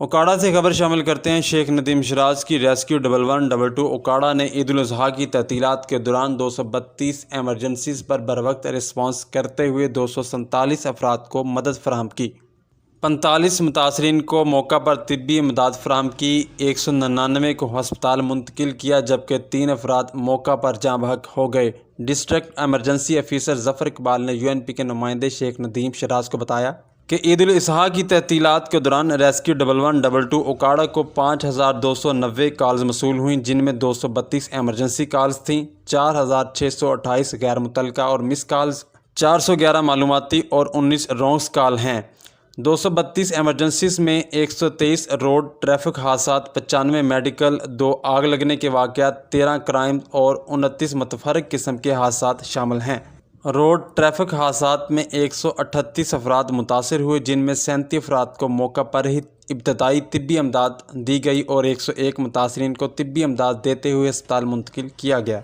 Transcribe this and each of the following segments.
ओकाड़ा से खबर शामिल करते हैं। शेख नदीम शराज की रेस्क्यू 1112 ओकाड़ा ने ईद उल अज़हा की तहतीलात के दौरान 232 एमरजेंसीज पर बरवक्त रिस्पॉन्स करते हुए 247 अफराद को मदद फराहम की। 45 मुतासरीन को मौका पर तिब्बी इमदाद फराहम की। 199 को हस्पताल मुंतकिल किया, जबकि 3 अफराद मौका पर जाँ बहक हो गए। District emergency officer Zafar Iqbal ने UNP के नुमाइंदे शेख नदीम शराज को बताया कि ईद उल अज़हा की तहतीलात के दौरान रेस्क्यू 1112 ओकाड़ा को 5290 कॉल्स मसूल हुई, जिनमें 232 एमरजेंसी कॉल्स थीं, 4628 गैर मुतलका और मिस कॉल्स, 411 मालूमाती और 19 रॉन्ग्स कॉल हैं। 232 एमरजेंसीज में 123 रोड ट्रैफिक हादसात, 95 मेडिकल, 2 आग लगने के वाक़यात, 13 क्राइम और 29 मुतफर्रिक किस्म के हादसात शामिल हैं। रोड ट्रैफिक हादसात में 138 अफराद मुतासर हुए, जिनमें 37 अफराद को मौका पर ही इब्तदाई तिब्बी इमदाद दी गई और 101 मुतासरीन को तिब्बी इमदाद देते हुए अस्पताल मुंतकिल किया गया।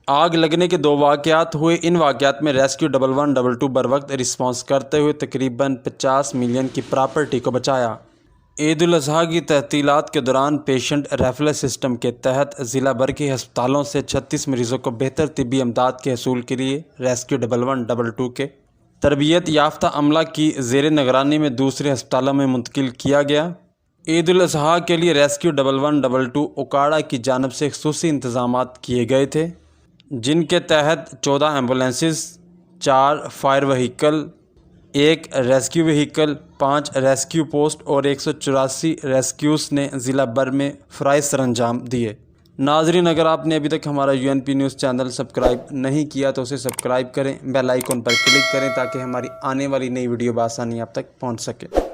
आग लगने के 2 वाक़यात हुए। इन वाक़यात में रेस्क्यू 1112 बर वक्त रिस्पॉन्स करते हुए तकरीबन 50 मिलियन की प्रॉपर्टी को बचाया। ईद उल अज़हा की तहतीलात के दौरान पेशेंट रेफरल सिस्टम के तहत ज़िला भर के अस्पतालों से 36 मरीज़ों को बेहतर तिब्बी इमदाद के हसूल के लिए रेस्क्यू 1112 के तरबियत याफ्ता अमला की ज़ेर निगरानी में दूसरे अस्पतालों में मुंतकिल किया गया। ईद उल अज़हा के लिए रेस्क्यू 1112 ओकाड़ा की जानिब से ख़ुसूसी इंतज़ामात किए गए थे, जिनके तहत 14 ambulances, 4 fire vehicle, 1 rescue vehicle, 5 rescue post और 184 रेस्क्यूज़ ने ज़िला भर में फ़राइज़ सरअंजाम दिए। नाज़रीन, अगर आपने अभी तक हमारा UNP न्यूज़ चैनल सब्सक्राइब नहीं किया तो उसे सब्सक्राइब करें, बेल आइकन पर क्लिक करें ताकि हमारी आने वाली नई वीडियो बआसानी आप तक पहुँच सके।